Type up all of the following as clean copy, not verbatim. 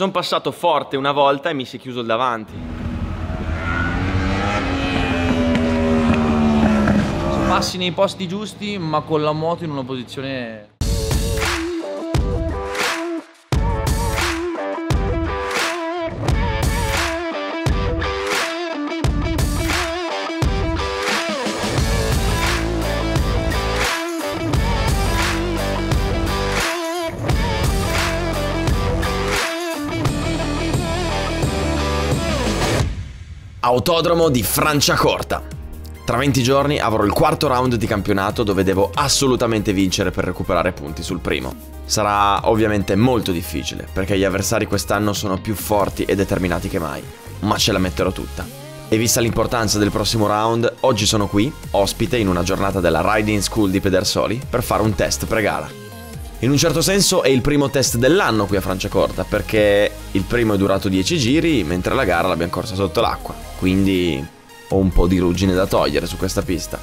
sono passato forte una volta e mi si è chiuso il davanti. Passi nei posti giusti, ma con la moto in una posizione... Autodromo di Franciacorta. Tra 20 giorni avrò il quarto round di campionato dove devo assolutamente vincere per recuperare punti sul primo. Sarà ovviamente molto difficile perché gli avversari quest'anno sono più forti e determinati che mai, ma ce la metterò tutta. E vista l'importanza del prossimo round, oggi sono qui, ospite in una giornata della Riding School di Pedersoli, per fare un test pre-gara. In un certo senso è il primo test dell'anno qui a Franciacorta, perché il primo è durato 10 giri, mentre la gara l'abbiamo corsa sotto l'acqua, quindi ho un po' di ruggine da togliere su questa pista.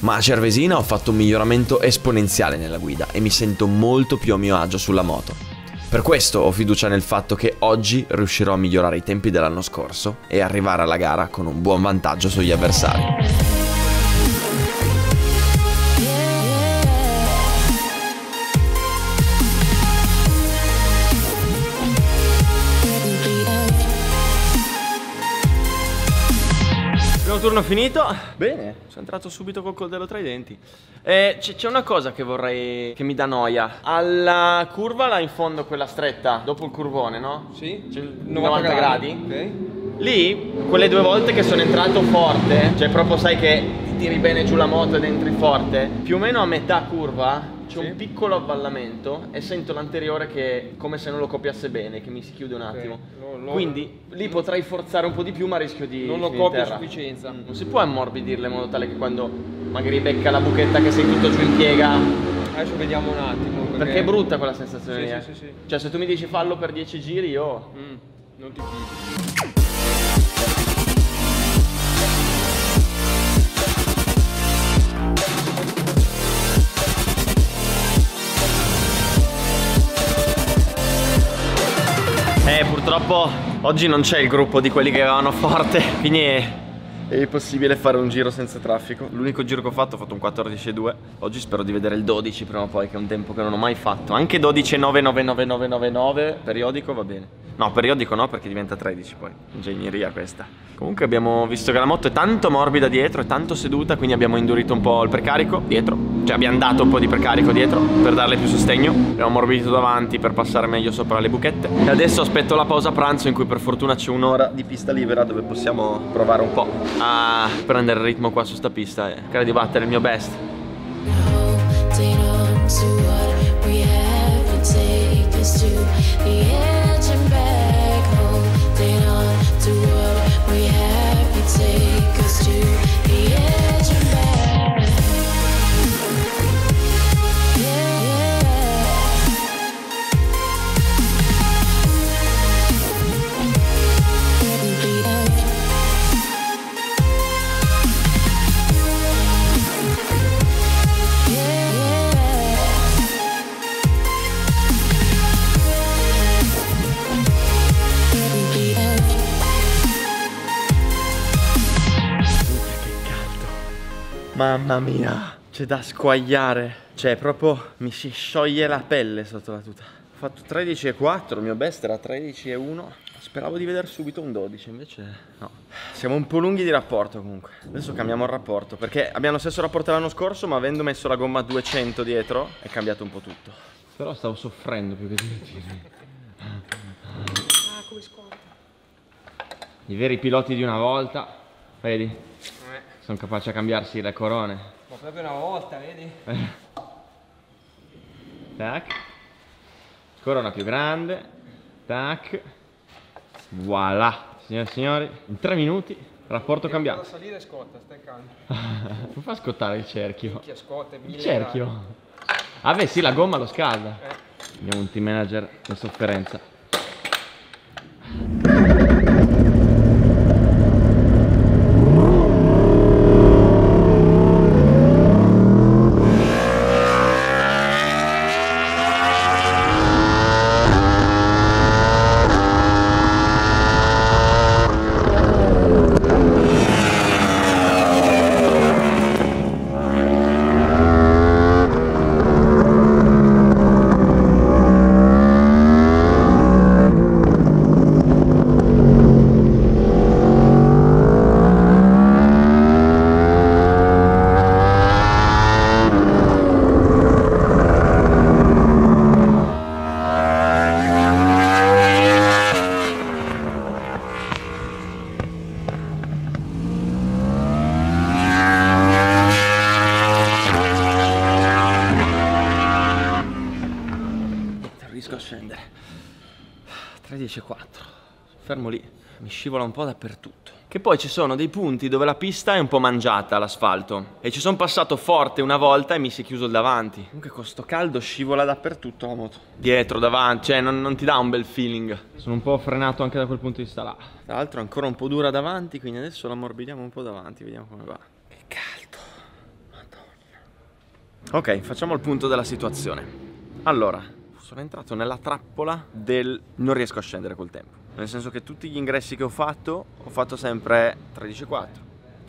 Ma a Cervesina ho fatto un miglioramento esponenziale nella guida e mi sento molto più a mio agio sulla moto. Per questo ho fiducia nel fatto che oggi riuscirò a migliorare i tempi dell'anno scorso e arrivare alla gara con un buon vantaggio sugli avversari. Primo turno finito. Bene, sono entrato subito col coltello tra i denti. C'è una cosa che vorrei, che mi dà noia. Alla curva là in fondo, quella stretta, dopo il curvone, no? Sì. C'è il 90 gradi. Ok. Lì, quelle 2 volte che sono entrato forte, cioè proprio sai che ti tiri bene giù la moto ed entri forte, più o meno a metà curva c'è un piccolo avvallamento e sento l'anteriore che come se non lo copiasse bene, che mi si chiude un attimo. Quindi lì potrei forzare un po' di più, ma rischio di non lo finire copio a terra. sufficienza. Non si può ammorbidirle in modo tale che quando magari becca la buchetta che sei tutto giù in piega. Adesso vediamo un attimo. Perché è brutta quella sensazione lì. Sì, sì. Cioè se tu mi dici fallo per 10 giri io... Non ti fidi. Purtroppo oggi non c'è il gruppo di quelli che avevano forte, quindi è impossibile fare un giro senza traffico. L'unico giro che ho fatto un 14,2. Oggi spero di vedere il 12 prima o poi, che è un tempo che non ho mai fatto. Anche 12,99999 periodico va bene. No, periodico no, perché diventa 13 poi. Ingegneria questa. Comunque abbiamo visto che la moto è tanto morbida dietro, è tanto seduta, quindi abbiamo indurito un po' il precarico dietro. Cioè abbiamo dato un po' di precarico dietro per darle più sostegno. Abbiamo ammorbidito davanti per passare meglio sopra le buchette. E adesso aspetto la pausa pranzo, in cui per fortuna c'è un'ora di pista libera dove possiamo provare un po' a prendere il ritmo qua su sta pista e cercare di battere il mio best. Mamma mia, c'è da squagliare. Cioè proprio mi si scioglie la pelle sotto la tuta. Ho fatto 13,4, il mio best era 13,1. Speravo di vedere subito un 12, invece no. Siamo un po' lunghi di rapporto comunque. Adesso cambiamo il rapporto, perché abbiamo lo stesso rapporto dell'anno scorso, ma avendo messo la gomma 200 dietro è cambiato un po' tutto. Però stavo soffrendo più che divertirmi. Come scorta. I veri piloti di una volta, vedi? Sono capaci a cambiarsi le corone. Ma proprio una volta, vedi? Tac. Corona più grande. Tac. Voilà. Signore e signori, in 3 minuti, rapporto cambiato. Devo salire e scotta, stai calmo. Non fa scottare il cerchio. Chi scotta? Il cerchio? Ah beh sì, la gomma lo scalda. Abbiamo un team manager in sofferenza. scendere. 3.10.4. Fermo lì. Mi scivola un po' dappertutto. Che poi ci sono dei punti dove la pista è un po' mangiata, l'asfalto, e ci sono passato forte una volta e mi si è chiuso il davanti. Comunque con sto caldo scivola dappertutto la moto. Dietro, davanti, cioè non ti dà un bel feeling. Sono un po' frenato anche da quel punto di vista là. Tra l'altro è ancora un po' dura davanti, quindi adesso la ammorbidiamo un po' davanti, vediamo come va. Che caldo. Madonna. Ok, facciamo il punto della situazione. Allora, sono entrato nella trappola del non riesco a scendere col tempo. Nel senso che tutti gli ingressi che ho fatto sempre 13.4,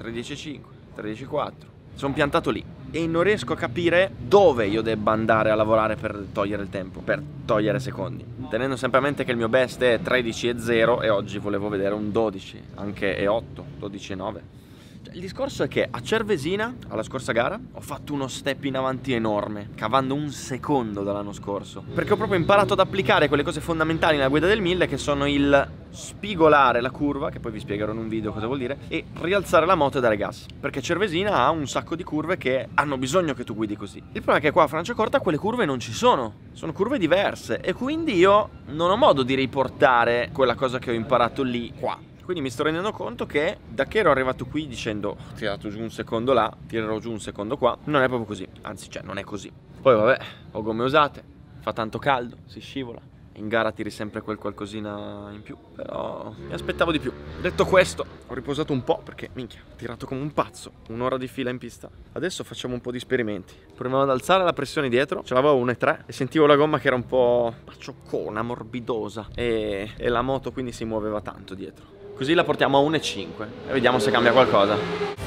13.5, 13.4. Sono piantato lì e non riesco a capire dove io debba andare a lavorare per togliere il tempo, per togliere secondi. Tenendo sempre a mente che il mio best è 13.0 e oggi volevo vedere un 12, anche E8, 12.9. Il discorso è che a Cervesina, alla scorsa gara, ho fatto uno step in avanti enorme, cavando un secondo dall'anno scorso, perché ho proprio imparato ad applicare quelle cose fondamentali nella guida del 1000, che sono il spigolare la curva, che poi vi spiegherò in un video cosa vuol dire, e rialzare la moto e dare gas, perché Cervesina ha un sacco di curve che hanno bisogno che tu guidi così. Il problema è che qua a Franciacorta quelle curve non ci sono curve diverse, e quindi io non ho modo di riportare quella cosa che ho imparato lì qua. Quindi mi sto rendendo conto che da che ero arrivato qui dicendo ho tirato giù un secondo là, tirerò giù un secondo qua, non è proprio così, anzi cioè non è così. Poi vabbè, ho gomme usate, fa tanto caldo, si scivola, in gara tiri sempre quel qualcosina in più, però mi aspettavo di più. Detto questo, ho riposato un po' perché minchia, ho tirato come un pazzo, un'ora di fila in pista. Adesso facciamo un po' di esperimenti. Proviamo ad alzare la pressione dietro, ce l'avevo 1,3 e sentivo la gomma che era un po' paccioccona, morbidosa e la moto quindi si muoveva tanto dietro. Così la portiamo a 1,5 e vediamo se cambia qualcosa.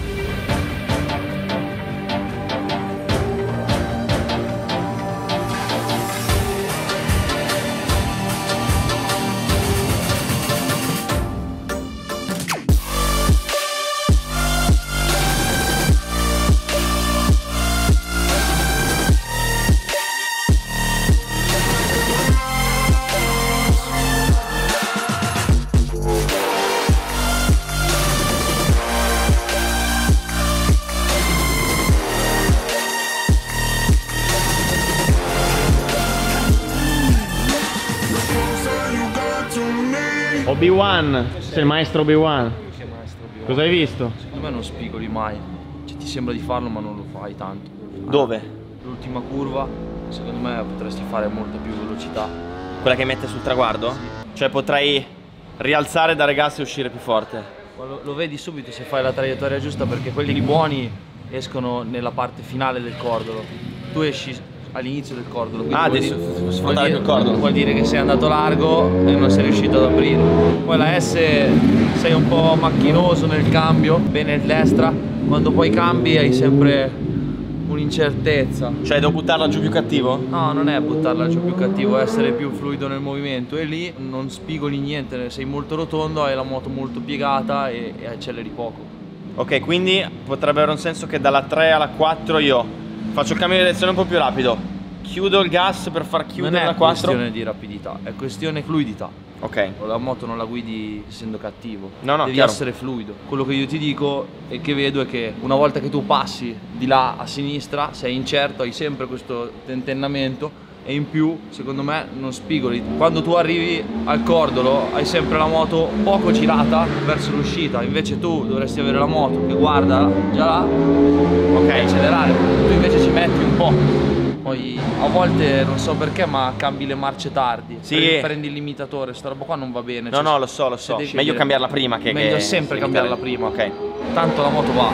Obi-Wan, sei il maestro Obi-Wan. Cosa hai visto? Secondo me non spigoli mai. Cioè, ti sembra di farlo ma non lo fai tanto. Dove? L'ultima curva, secondo me potresti fare molta più velocità. Quella che mette sul traguardo? Sì. Cioè potrei rialzare, dare gas e uscire più forte. Lo vedi subito se fai la traiettoria giusta, perché quelli buoni escono nella parte finale del cordolo. Tu esci all'inizio del cordolo. Ah, adesso sfruttare il cordolo. Vuol dire che sei andato largo e non sei riuscito ad aprire. Poi la S sei un po' macchinoso nel cambio, bene il destra. Quando poi cambi hai sempre un'incertezza. Cioè devo buttarla giù più cattivo? No, non è buttarla giù più cattivo, è essere più fluido nel movimento. E lì non spigoli niente, sei molto rotondo, hai la moto molto piegata e acceleri poco. Ok, quindi potrebbe avere un senso che dalla 3 alla 4 io faccio il cambio di direzione un po' più rapido, chiudo il gas per far chiudere la 4. Non è questione di rapidità, è questione fluidità. Ok. La moto non la guidi essendo cattivo, no, devi chiaro. essere fluido. Quello che io ti dico e che vedo è che una volta che tu passi di là a sinistra sei incerto, hai sempre questo tentennamento e in più secondo me non spigoli. Quando tu arrivi al cordolo hai sempre la moto poco girata verso l'uscita, invece tu dovresti avere la moto che guarda già là, ok, accelerare, tu invece ci metti un po'. Poi a volte non so perché ma cambi le marce tardi, sì. Prendi il limitatore, sta roba qua non va bene. No, no, lo so. Meglio cambiarla prima che meglio sempre cambiarla prima. Ok. Tanto la moto va.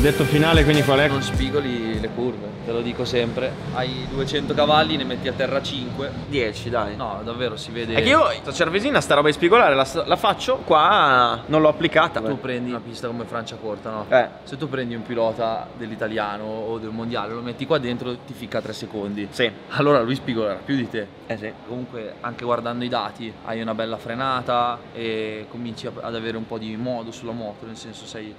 Detto finale, quindi qual è? Non spigoli le curve, te lo dico sempre. Hai 200 cavalli, ne metti a terra 5. 10, dai. No, davvero si vede. È che io a Cervesina sta roba di spigolare la faccio, qua non l'ho applicata. Tu prendi una pista come Franciacorta, no? Se tu prendi un pilota dell'italiano o del mondiale, lo metti qua dentro, ti ficca 3 secondi. Sì. Allora lui spigolerà più di te. Sì. Comunque, anche guardando i dati, hai una bella frenata e cominci ad avere un po' di modo sulla moto, nel senso sei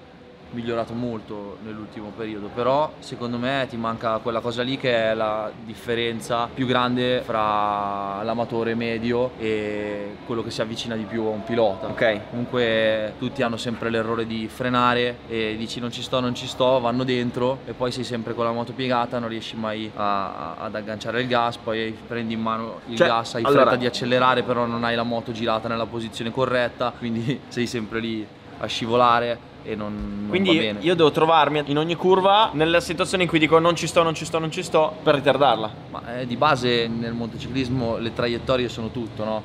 migliorato molto nell'ultimo periodo, però secondo me ti manca quella cosa lì che è la differenza più grande fra l'amatore medio e quello che si avvicina di più a un pilota. Ok. Comunque tutti hanno sempre l'errore di frenare e dici non ci sto, vanno dentro e poi sei sempre con la moto piegata, non riesci mai ad agganciare il gas, poi prendi in mano il gas, hai fretta di accelerare però non hai la moto girata nella posizione corretta, quindi sei sempre lì a scivolare e non quindi va bene. Io devo trovarmi in ogni curva nella situazione in cui dico non ci sto per ritardarla. Ma di base nel motociclismo le traiettorie sono tutto, no?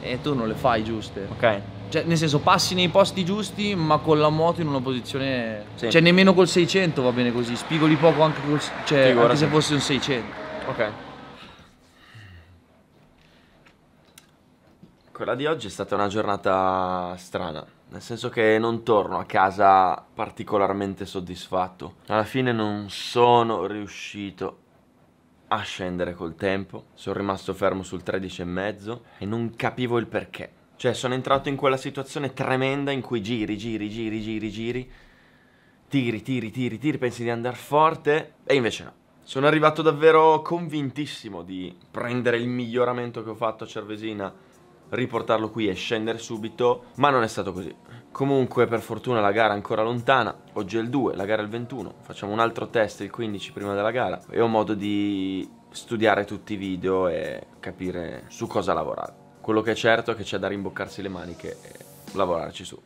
E tu non le fai giuste. Ok. Cioè nel senso passi nei posti giusti ma con la moto in una posizione... Sì. Cioè nemmeno col 600 va bene così, spigoli poco anche, anche se fosse un 600. Ok. Quella di oggi è stata una giornata strana, nel senso che non torno a casa particolarmente soddisfatto. Alla fine non sono riuscito a scendere col tempo, sono rimasto fermo sul 13,5 e non capivo il perché. Cioè sono entrato in quella situazione tremenda in cui tiri, pensi di andare forte e invece no. Sono arrivato davvero convintissimo di prendere il miglioramento che ho fatto a Cervesina, riportarlo qui e scendere subito, ma non è stato così. Comunque per fortuna la gara è ancora lontana, oggi è il 2, la gara è il 21, facciamo un altro test il 15 prima della gara e ho modo di studiare tutti i video e capire su cosa lavorare. Quello che è certo è che c'è da rimboccarsi le maniche e lavorarci su.